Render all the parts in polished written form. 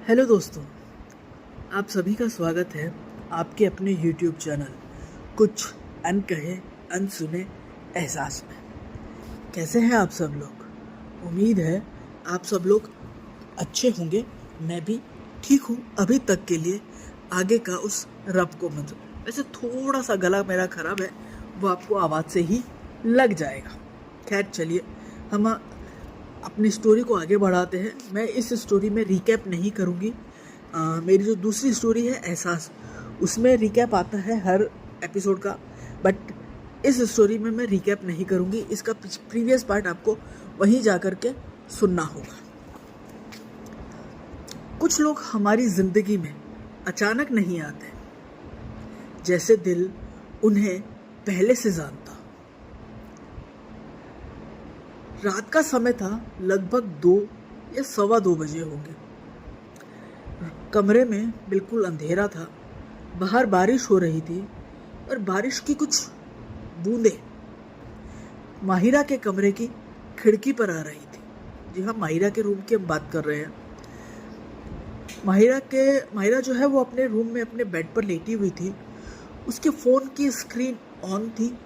Hello दोस्तों, आप सभी का स्वागत है आपके अपने YouTube चैनल कुछ अनकहे अनसुने एहसास में। कैसे हैं आप सब लोग? उम्मीद है आप सब लोग अच्छे होंगे। मैं भी ठीक हूँ अभी तक के लिए। आगे का उस रब को मंजूर। वैसे थोड़ा सा गला मेरा ख़राब है, वो आपको आवाज़ से ही लग जाएगा। खैर चलिए, हम अपनी स्टोरी को आगे बढ़ाते हैं। मैं इस स्टोरी में रिकैप नहीं करूँगी। मेरी जो दूसरी स्टोरी है एहसास, उसमें रिकैप आता है हर एपिसोड का, बट इस स्टोरी में मैं रिकैप नहीं करूँगी। इसका प्रीवियस पार्ट आपको वहीं जा कर के सुनना होगा। कुछ लोग हमारी ज़िंदगी में अचानक नहीं आते, जैसे दिल उन्हें पहले से जानता। रात का समय था, लगभग 2 या सवा 2 बजे होंगे। कमरे में बिल्कुल अंधेरा था। बाहर बारिश हो रही थी और बारिश की कुछ बूंदें माहिरा के कमरे की खिड़की पर आ रही थी। जी हाँ, माहिरा के रूम की हम बात कर रहे हैं। माहिरा जो है वो अपने रूम में अपने बेड पर लेटी हुई थी। उसके फ़ोन की स्क्रीन ऑन थी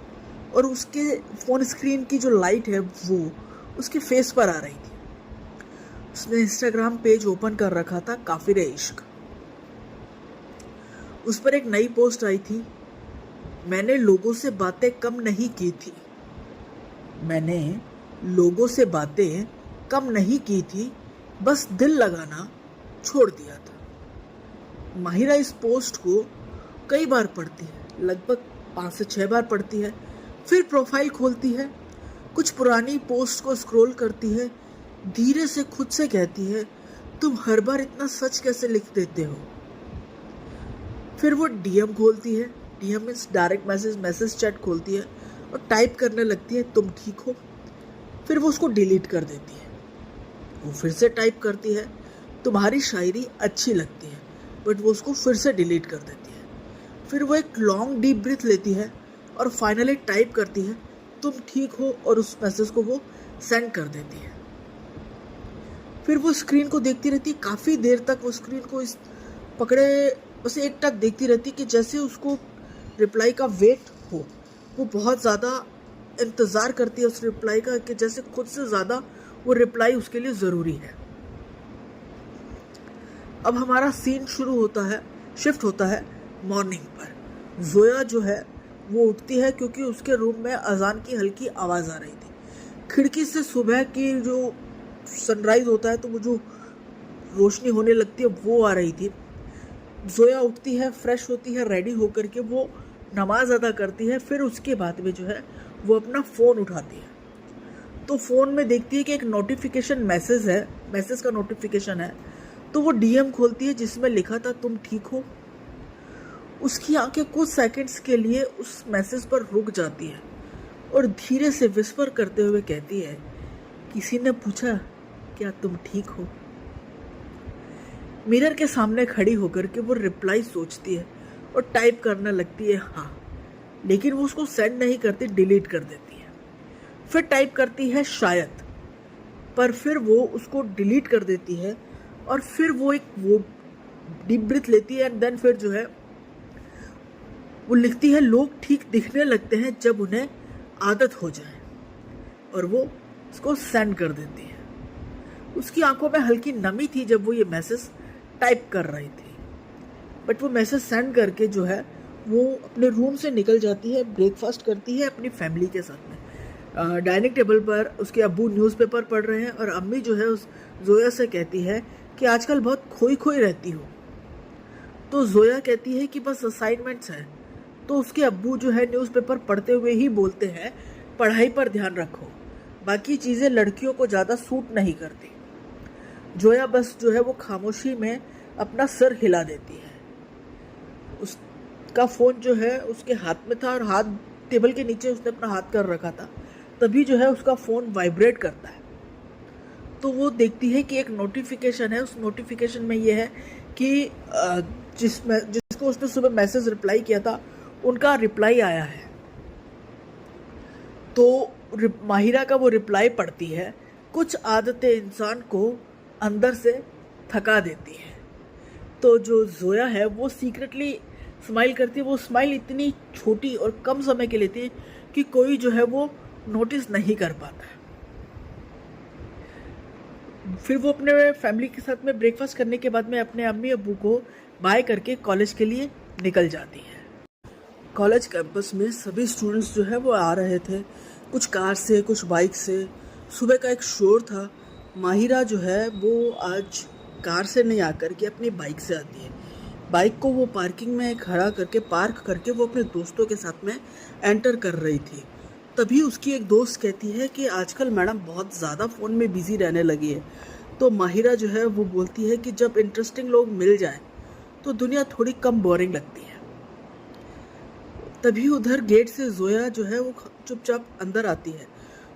और उसके फ़ोन स्क्रीन की जो लाइट है वो उसके फेस पर आ रही थी। उसने इंस्टाग्राम पेज ओपन कर रखा था, काफिर इश्क। उस पर एक नई पोस्ट आई थी, मैंने लोगों से बातें कम नहीं की थी। मैंने लोगों से बातें कम नहीं की थी, बस दिल लगाना छोड़ दिया था। माहिरा इस पोस्ट को कई बार पढ़ती है, लगभग 5 से 6 बार पढ़ती है। फिर प्रोफाइल खोलती है, कुछ पुरानी पोस्ट को स्क्रॉल करती है, धीरे से खुद से कहती है, तुम हर बार इतना सच कैसे लिख देते हो। फिर वो डीएम खोलती है, DM means direct message chat खोलती है और टाइप करने लगती है, तुम ठीक हो। फिर वो उसको डिलीट कर देती है। वो फिर से टाइप करती है, तुम्हारी शायरी अच्छी लगती है, बट वो उसको फिर से डिलीट कर देती है। फिर वो एक लॉन्ग डीप ब्रीथ लेती है और फाइनली टाइप करती है, तुम ठीक हो, और उस मैसेज को वो सेंड कर देती है। फिर वो स्क्रीन को देखती रहती है, काफ़ी देर तक वो स्क्रीन को इस पकड़े बस एक टक देखती रहती कि जैसे उसको रिप्लाई का वेट हो। वो बहुत ज़्यादा इंतज़ार करती है उस रिप्लाई का, कि जैसे खुद से ज़्यादा वो रिप्लाई उसके लिए ज़रूरी है। अब हमारा सीन शिफ्ट होता है मॉर्निंग पर। जोया जो है वो उठती है क्योंकि उसके रूम में अजान की हल्की आवाज़ आ रही थी। खिड़की से सुबह की जो सनराइज होता है तो वो जो रोशनी होने लगती है वो आ रही थी। जोया उठती है, फ्रेश होती है, रेडी होकर के वो नमाज अदा करती है। फिर उसके बाद में जो है वो अपना फ़ोन उठाती है, तो फ़ोन में देखती है कि एक नोटिफिकेशन मैसेज का नोटिफिकेशन है। तो वो डीएम खोलती है जिसमें लिखा था, तुम ठीक हो। उसकी आंखें कुछ सेकंड्स के लिए उस मैसेज पर रुक जाती है और धीरे से विस्पर करते हुए कहती है, किसी ने पूछा क्या तुम ठीक हो। मिरर के सामने खड़ी होकर के वो रिप्लाई सोचती है और टाइप करने लगती है, हाँ, लेकिन वो उसको सेंड नहीं करती, डिलीट कर देती है। फिर टाइप करती है शायद, पर फिर वो उसको डिलीट कर देती है। और फिर वो डीप ब्रीथ लेती है एंड देन फिर जो है वो लिखती है, लोग ठीक दिखने लगते हैं जब उन्हें आदत हो जाए, और वो उसको सेंड कर देती है। उसकी आंखों में हल्की नमी थी जब वो ये मैसेज टाइप कर रही थी, बट वो मैसेज सेंड करके जो है वो अपने रूम से निकल जाती है। ब्रेकफास्ट करती है अपनी फैमिली के साथ में। डाइनिंग टेबल पर उसके अब्बू न्यूज़पेपर पढ़ रहे हैं और अम्मी जो है उस जोया से कहती है कि आजकल बहुत खोई खोई रहती हो। तो जोया कहती है कि बस असाइनमेंट्स हैं। तो उसके अब्बू जो है न्यूज़पेपर पढ़ते हुए ही बोलते हैं, पढ़ाई पर ध्यान रखो, बाकी चीज़ें लड़कियों को ज़्यादा सूट नहीं करती। जोया बस जो है वो खामोशी में अपना सर हिला देती है। उसका फ़ोन जो है उसके हाथ में था और हाथ टेबल के नीचे उसने अपना हाथ कर रखा था। तभी जो है उसका फ़ोन वाइब्रेट करता है, तो वो देखती है कि एक नोटिफिकेशन है। उस नोटिफिकेशन में ये है कि जिसको उसने सुबह मैसेज रिप्लाई किया था उनका रिप्लाई आया है। तो माहिरा का वो रिप्लाई पढ़ती है, कुछ आदतें इंसान को अंदर से थका देती है, तो जो जोया है वो सीक्रेटली स्माइल करती है। वो स्माइल इतनी छोटी और कम समय के लिए थी कि कोई जो है वो नोटिस नहीं कर पाता है। फिर वो अपने फैमिली के साथ में ब्रेकफास्ट करने के बाद में अपने अम्मी अब्बू को बाय करके कॉलेज के लिए निकल जाती है। कॉलेज कैंपस में सभी स्टूडेंट्स जो है वो आ रहे थे, कुछ कार से, कुछ बाइक से। सुबह का एक शोर था। माहिरा जो है वो आज कार से नहीं आकर के अपनी बाइक से आती है। बाइक को वो पार्किंग में पार्क करके वो अपने दोस्तों के साथ में एंटर कर रही थी। तभी उसकी एक दोस्त कहती है कि आजकल मैडम बहुत ज़्यादा फ़ोन में बिज़ी रहने लगी है। तो माहिरा जो है वो बोलती है कि जब इंटरेस्टिंग लोग मिल जाएं तो दुनिया थोड़ी कम बोरिंग लगती है। तभी उधर गेट से जोया जो है वो चुपचाप अंदर आती है।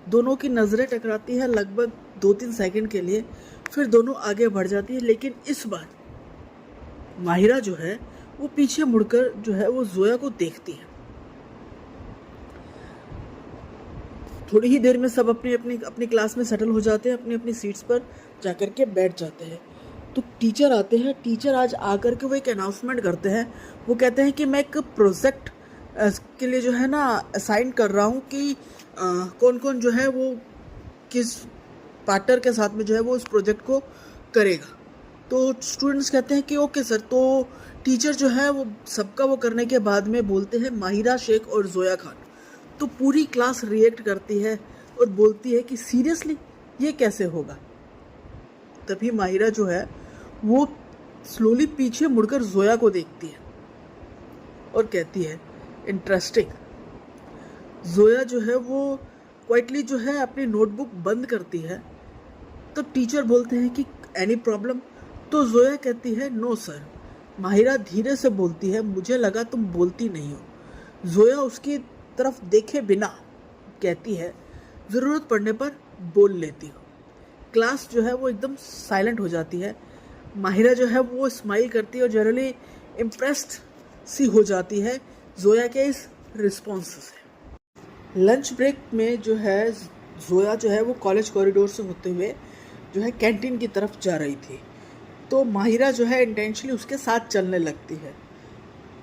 दोनों की नज़रें टकराती है लगभग 2-3 सेकंड के लिए, फिर दोनों आगे बढ़ जाती है। लेकिन इस बार माहिरा जो है वो पीछे मुड़कर जो है वो जोया को देखती है। थोड़ी ही देर में सब अपनी क्लास में सेटल हो जाते हैं, अपनी अपनी सीट्स पर जाकर के बैठ जाते हैं। तो टीचर आते हैं। टीचर आज आकर के वो एक अनाउंसमेंट करते हैं। वो कहते हैं कि मैं एक प्रोजेक्ट के लिए जो है ना असाइन कर रहा हूँ कि कौन कौन जो है वो किस पार्टनर के साथ में जो है वो इस प्रोजेक्ट को करेगा। तो स्टूडेंट्स कहते हैं कि ओके सर। तो टीचर जो है वो सबका वो करने के बाद में बोलते हैं माहिरा शेख और जोया खान। तो पूरी क्लास रिएक्ट करती है और बोलती है कि सीरियसली ये कैसे होगा। तभी माहिरा जो है वो स्लोली पीछे मुड़कर जोया को देखती है और कहती है इंटरेस्टिंग। जोया जो है वो क्वाइटली जो है अपनी नोटबुक बंद करती है। तो टीचर बोलते हैं कि एनी प्रॉब्लम। तो जोया कहती है नो सर। माहिरा धीरे से बोलती है मुझे लगा तुम बोलती नहीं हो। जोया उसकी तरफ देखे बिना कहती है ज़रूरत पड़ने पर बोल लेती हो। क्लास जो है वो एकदम साइलेंट हो जाती है। माहिरा जो है वो स्माइल करती है और जनरली इम्प्रेस्ड सी हो जाती है जोया के इस रिस्पॉन्स से। लंच ब्रेक में जो है जोया जो है वो कॉलेज कॉरिडोर से होते हुए जो है कैंटीन की तरफ जा रही थी। तो माहिरा जो है इंटेंशनली उसके साथ चलने लगती है।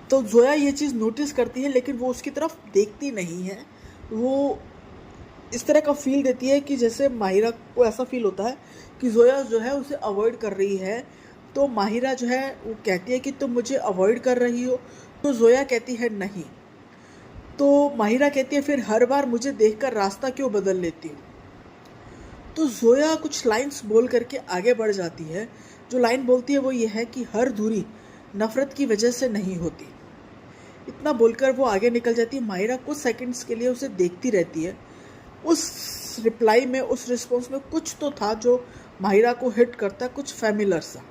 तो जोया ये चीज़ नोटिस करती है लेकिन वो उसकी तरफ देखती नहीं है। वो इस तरह का फील देती है कि जैसे माहिरा को ऐसा फील होता है कि जोया जो है उसे अवॉइड कर रही है। तो माहिरा जो है वो कहती है कि तुम मुझे अवॉइड कर रही हो। तो जोया कहती है नहीं। तो माहिरा कहती है फिर हर बार मुझे देखकर रास्ता क्यों बदल लेती हो। तो जोया कुछ लाइंस बोल करके आगे बढ़ जाती है। जो लाइन बोलती है वो ये है कि हर दूरी नफ़रत की वजह से नहीं होती। इतना बोलकर वो आगे निकल जाती है। माहिरा कुछ सेकंड्स के लिए उसे देखती रहती है। उस रिप्लाई में, उस रिस्पॉन्स में कुछ तो था जो माहिरा को हिट करता, कुछ फैमिलियर सा।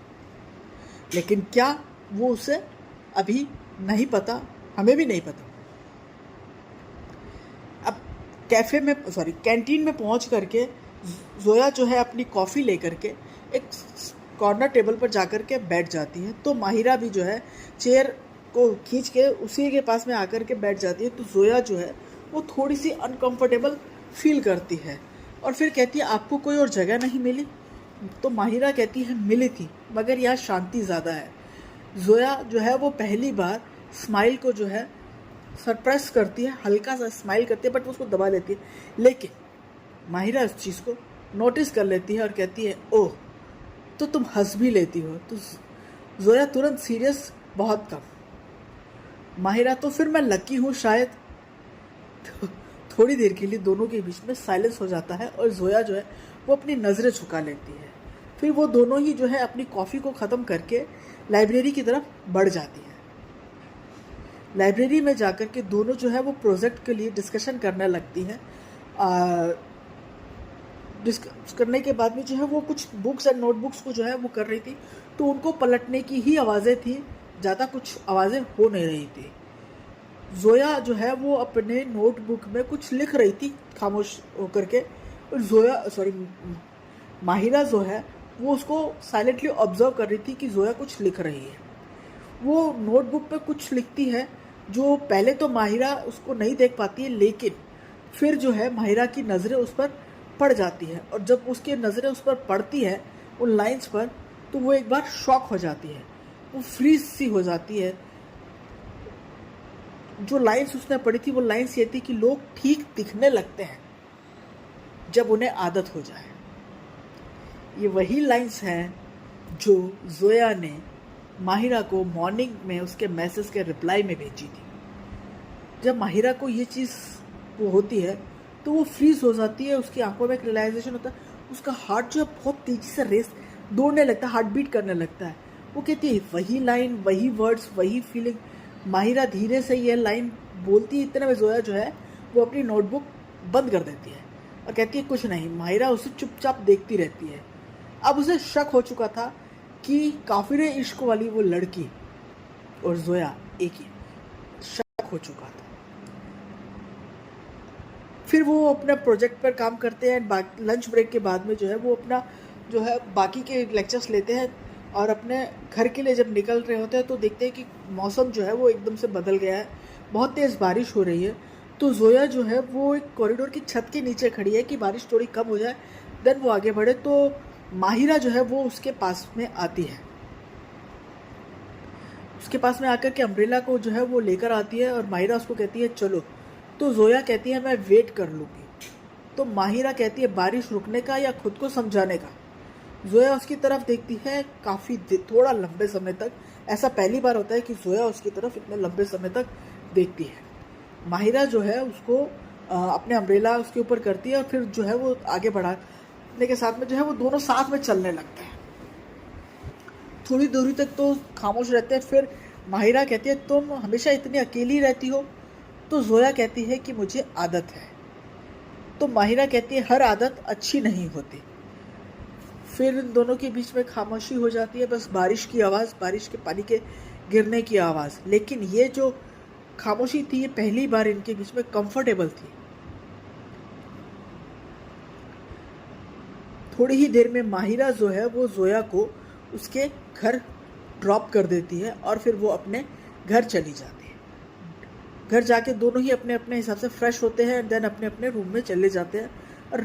लेकिन क्या वो उसे अभी नहीं पता, हमें भी नहीं पता। अब कैंटीन में पहुंच करके जोया जो है अपनी कॉफ़ी लेकर के एक कॉर्नर टेबल पर जाकर के बैठ जाती है। तो माहिरा भी जो है चेयर को खींच के उसी के पास में आकर के बैठ जाती है। तो जोया जो है वो थोड़ी सी अनकंफर्टेबल फील करती है और फिर कहती है आपको कोई और जगह नहीं मिली। तो माहिरा कहती है मिली थी मगर यहाँ शांति ज़्यादा है। जोया जो है वो पहली बार स्माइल को जो है सरप्रेस करती है, हल्का सा स्माइल करती है बट उसको दबा लेती है। लेकिन माहिरा इस चीज़ को नोटिस कर लेती है और कहती है ओह तो तुम हंस भी लेती हो। तो जोया तुरंत सीरियस, बहुत कम। माहिरा तो फिर मैं लकी हूँ शायद। तो थोड़ी देर के लिए दोनों के बीच में साइलेंस हो जाता है और जोया जो है वो अपनी नज़रें झुका लेती है। फिर वो दोनों ही जो है अपनी कॉफ़ी को ख़त्म करके लाइब्रेरी की तरफ बढ़ जाती है। लाइब्रेरी में जाकर के दोनों जो है वो प्रोजेक्ट के लिए डिस्कशन करने लगती हैं। डिस्कस करने के बाद में जो है वो कुछ बुक्स एंड नोटबुक्स को जो है वो कर रही थी। तो उनको पलटने की ही आवाज़ें थी, ज़्यादा कुछ आवाज़ें हो नहीं रही थी। जोया जो है वो अपने नोटबुक में कुछ लिख रही थी खामोश होकर के। और माहिरा जो है वो उसको साइलेंटली ऑब्जर्व कर रही थी कि जोया कुछ लिख रही है। वो नोटबुक पे कुछ लिखती है जो पहले तो माहिरा उसको नहीं देख पाती है, लेकिन फिर जो है माहिरा की नज़रें उस पर पड़ जाती है। और जब उसकी नज़रें उस पर पड़ती है उन लाइंस पर, तो वो एक बार शॉक हो जाती है वो फ्रीज सी हो जाती है। जो लाइंस उसने पढ़ी थी वो लाइंस ये थी कि लोग ठीक दिखने लगते हैं जब उन्हें आदत हो जाए। ये वही लाइंस हैं जो जोया ने माहिरा को मॉर्निंग में उसके मैसेज के रिप्लाई में भेजी थी। जब माहिरा को ये चीज़ वो होती है तो वो फ्रीज हो जाती है, उसकी आंखों में एक रियलाइजेशन होता है, उसका हार्ट जो है बहुत तेज़ी से रेस दौड़ने लगता है, हार्ट बीट करने लगता है। वो कहती है वही लाइन, वही वर्ड्स, वही फीलिंग। माहिरा धीरे से ये लाइन बोलती है, इतने में जोया जो है वो अपनी नोटबुक बंद कर देती है और कहती है कुछ नहीं। माहिरा उसे चुपचाप देखती रहती है। अब उसे शक हो चुका था कि काफिर इश्क वाली वो लड़की और जोया एक ही, शक हो चुका था। फिर वो अपने प्रोजेक्ट पर काम करते हैं। लंच ब्रेक के बाद में जो है वो अपना जो है बाकी के लेक्चर्स लेते हैं और अपने घर के लिए जब निकल रहे होते हैं तो देखते हैं कि मौसम जो है वो एकदम से बदल गया है, बहुत तेज़ बारिश हो रही है। तो जोया जो है वो एक कॉरिडोर की छत के नीचे खड़ी है कि बारिश थोड़ी कम हो जाए, देन वो आगे बढ़े। तो माहिरा जो है वो उसके पास में आती है, उसके पास में आकर के अम्ब्रेला को जो है वो लेकर आती है और माहिरा उसको कहती है चलो। तो जोया कहती है मैं वेट कर लूँगी। तो माहिरा कहती है बारिश रुकने का या खुद को समझाने का। जोया उसकी तरफ देखती है काफ़ी थोड़ा लंबे समय तक। ऐसा पहली बार होता है कि जोया उसकी तरफ इतने लंबे समय तक देखती है। माहिरा जो है उसको अपने अम्ब्रेला उसके ऊपर करती है और फिर जो है वो आगे बढ़ाने के साथ में जो है वो दोनों साथ में चलने लगते हैं। थोड़ी दूरी तक तो खामोश रहते हैं। फिर माहिरा कहती है तुम हमेशा इतनी अकेली रहती हो। तो जोया कहती है कि मुझे आदत है। तो माहिरा कहती है हर आदत अच्छी नहीं होती। फिर इन दोनों के बीच में खामोशी हो जाती है, बस बारिश की आवाज़, बारिश के पानी के गिरने की आवाज़। लेकिन ये जो खामोशी थी ये पहली बार इनके बीच में कंफर्टेबल थी। थोड़ी ही देर में माहिरा जो है वो जोया को उसके घर ड्रॉप कर देती है और फिर वो अपने घर चली जाती है। घर जाके दोनों ही अपने अपने हिसाब से फ्रेश होते हैं, देन अपने अपने रूम में चले जाते हैं और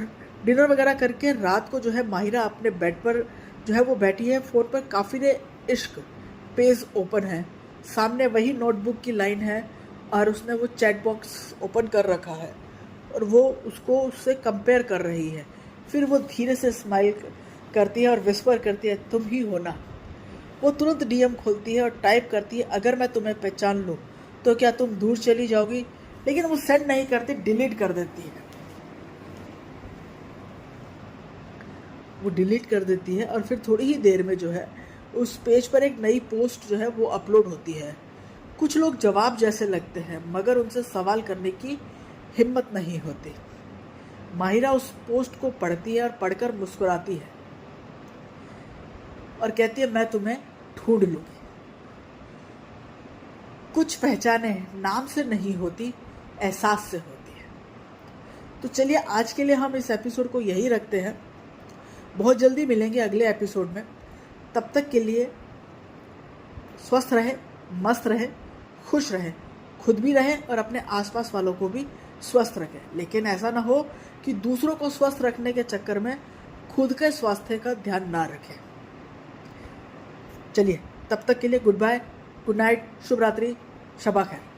डिनर वगैरह करके रात को जो है माहिरा अपने बेड पर जो है वो बैठी है। फ़ोन पर काफ़िर इश्क पेज ओपन है, सामने वही नोटबुक की लाइन है और उसने वो चैट बॉक्स ओपन कर रखा है और वो उसको उससे कंपेयर कर रही है। फिर वो धीरे से स्माइल करती है और विस्पर करती है तुम ही हो ना। वो तुरंत डीएम खोलती है और टाइप करती है अगर मैं तुम्हें पहचान लूँ तो क्या तुम दूर चली जाओगी। लेकिन वो सेंड नहीं करती, डिलीट कर देती है। वो डिलीट कर देती है और फिर थोड़ी ही देर में जो है उस पेज पर एक नई पोस्ट जो है वो अपलोड होती है। कुछ लोग जवाब जैसे लगते हैं मगर उनसे सवाल करने की हिम्मत नहीं होती। माहिरा उस पोस्ट को पढ़ती है और पढ़कर मुस्कुराती है और कहती है मैं तुम्हें ढूंढ लूंगी। कुछ पहचानें नाम से नहीं होती, एहसास से होती है। तो चलिए आज के लिए हम इस एपिसोड को यही रखते हैं। बहुत जल्दी मिलेंगे अगले एपिसोड में। तब तक के लिए स्वस्थ रहे, मस्त रहे, खुश रहे, खुद भी रहें और अपने आसपास वालों को भी स्वस्थ रखें। लेकिन ऐसा ना हो कि दूसरों को स्वस्थ रखने के चक्कर में खुद के स्वास्थ्य का ध्यान ना रखें। चलिए तब तक के लिए गुड बाय, गुड नाइट, शुभ रात्रि, शबा खैर।